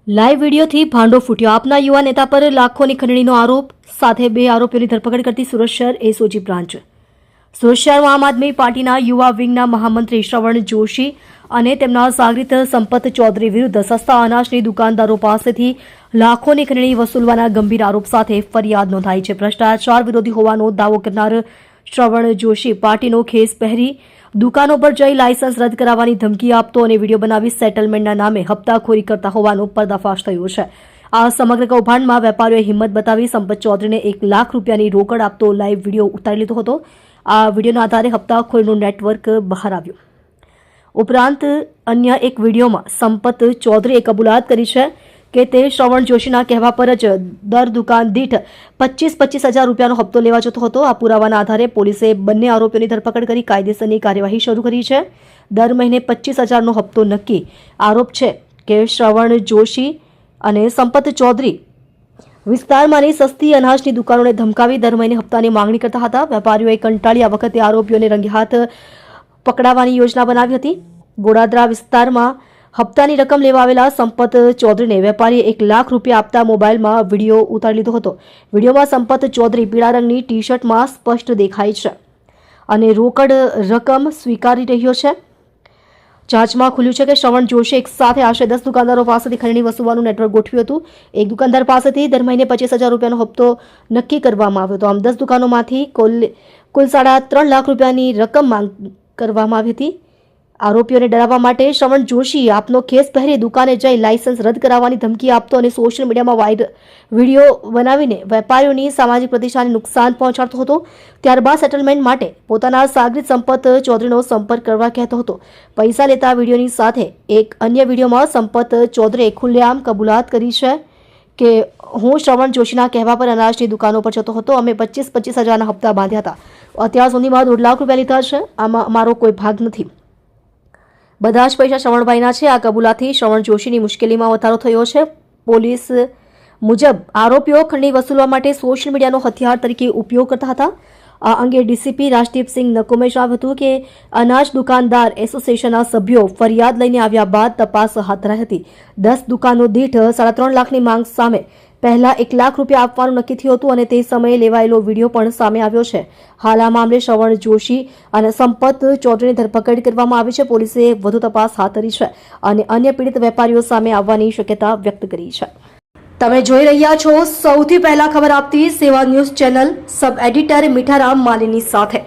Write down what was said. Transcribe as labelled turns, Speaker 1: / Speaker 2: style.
Speaker 1: Live વિડીયોથી ભાંડો ફૂટ્યો. આપના યુવા નેતા પર લાખોની ખંડણીનો આરોપ સાથે 2 આરોપીઓની ધરપકડ કરતી સુરત શહેર એસઓજી બ્રાન્ચ. સુરત શહેરમાં આમ આદમી પાર્ટીના યુવા વિંગના મહામંત્રી શ્રવણ જોશી અને તેમના સાગરીત સંપત ચૌધરી વિરુદ્ધ સસ્તા અનાજની દુકાનદારો પાસેથી લાખોની ખંડણી વસૂલવાના ગંભીર આરોપ સાથે ફરિયાદ નોંધાઈ છે. ભ્રષ્ટાચાર વિરોધી હોવાનો દાવો કરનાર શ્રવણ જોશી પાર્ટીનો ખેસ પહેરી દુકાનો પર જઈ લાયસન્સ રદ કરાવવાની ધમકી આપતો અને વિડીયો બનાવી સેટલમેન્ટના નામે હપ્તાખોરી કરતા હોવાનો પર્દાફાશ થયો છે. આ સમગ્ર કૌભાંડમાં વેપારીઓએ હિંમત બતાવી સંપત ચૌધરીને 1 લાખ રૂપિયાની રોકડ આપતો લાઈવ વિડીયો ઉતારી લીધો હતો. આ વિડીયોના આધારે હપ્તાખોરીનું નેટવર્ક બહાર આવ્યું. ઉપરાંત અન્ય એક વિડીયોમાં સંપત ચૌધરીએ કબૂલાત કરી છે કે તે શ્રવણ જોશીના કહેવા પર જ દર દુકાન દીઠ 25,000 રૂપિયાનો હપ્તો લેવા જતો હતો. આ પુરાવાના આધારે પોલીસે બંને આરોપીઓની ધરપકડ કરી કાયદેસરની કાર્યવાહી શરૂ કરી છે. દર મહિને 25,000નો હપ્તો નક્કી. આરોપ છે કે શ્રવણ જોશી અને સંપત ચૌધરી વિસ્તારમાંની સસ્તી અનાજની દુકાનોને ધમકાવી દર મહિને હપ્તાની માંગણી કરતા હતા. વેપારીઓએ કંટાળ્યા વખતે આરોપીઓને રંગે હાથ પકડાવવાની યોજના બનાવી હતી. ગોડાદરા વિસ્તારમાં હપ્તાની રકમ લેવા આવેલા સંપત ચૌધરીને વેપારીએ 1 લાખ રૂપિયા આપતા મોબાઈલમાં વિડીયો ઉતારી લીધો હતો. વિડીયોમાં સંપત ચૌધરી પીળા રંગની ટી શર્ટમાં સ્પષ્ટ દેખાય છે અને રોકડ રકમ સ્વીકારી રહ્યો છે. જાંચમાં ખુલ્યું છે કે શ્રવણ જોશી એક સાથે આશરે 10 દુકાનદારો પાસેથી ખંડણી વસૂલવાનું નેટવર્ક ગોઠવ્યું હતું. એક દુકાનદાર પાસેથી દર મહિને 25,000 રૂપિયાનો હપ્તો નક્કી કરવામાં આવ્યો હતો. આમ 10 દુકાનોમાંથી કુલ 3.5 લાખ રૂપિયાની રકમ માંગ કરવામાં આવી હતી. આરોપીઓને ડરાવવા માટે શ્રવણ જોશી આપનો ખેસ પહેરી દુકાને જઈ લાયસન્સ રદ કરાવવાની ધમકી આપતો અને સોશિયલ મીડિયામાં વિડીયો બનાવીને વેપારીઓની સામાજિક પ્રતિષ્ઠાને નુકસાન પહોંચાડતો હતો. ત્યારબાદ સેટલમેન્ટ માટે પોતાના સાગરીત સંપત ચૌધરીનો સંપર્ક કરવા કહેતો હતો. પૈસા લેતા વિડીયોની સાથે એક અન્ય વિડીયોમાં સંપત ચૌધરીએ ખુલ્લેઆમ કબૂલાત કરી છે કે હું શ્રવણ જોશીના કહેવા પર અનાજની દુકાનો પર જતો હતો. અમે 25,000ના હપ્તા બાંધ્યા હતા. અત્યાર સુધીમાં 1.5 લાખ રૂપિયા લીધા છે. આમાં અમારો કોઈ ભાગ નથી. બધા જ પૈસા શ્રવણભાઈના છે. આ કબૂલાથી શ્રવણ જોશીની મુશ્કેલીમાં વધારો થયો છે. પોલીસ મુજબ આરોપીઓ ખંડણી વસૂલવા માટે સોશિયલ મીડિયાનો હથિયાર તરીકે ઉપયોગ કરતા હતા. આ અંગે ડીસીપી રાજદીપસિંહ નકુમે જણાવ્યું હતું કે અનાજ દુકાનદાર એસોસિએશનના સભ્યો ફરિયાદ લઈને આવ્યા બાદ તપાસ હાથ ધરાઈ હતી. 10 દુકાનો દીઠ 3.5 લાખની માંગ સામે પહેલા 1 લાખ રૂપિયા આપવાનું નક્કી થયું હતું અને તે સમયે લેવાયેલો વિડીયો પણ સામે આવ્યો છે. હાલ આ મામલે શ્રવણ જોશી અને સંપત ચૌધરીની ધરપકડ કરવામાં આવી છે. પોલીસે વધુ તપાસ હાથ ધરી છે અને અન્ય પીડિત વેપારીઓ સામે આવવાની શક્યતા વ્યક્ત કરી છે. તમે જોઈ રહ્યા છો સૌથી પહેલા ખબર આપતી સેવા ન્યૂઝ ચેનલ સબ એડિટર મીઠારામ માલીની સાથે.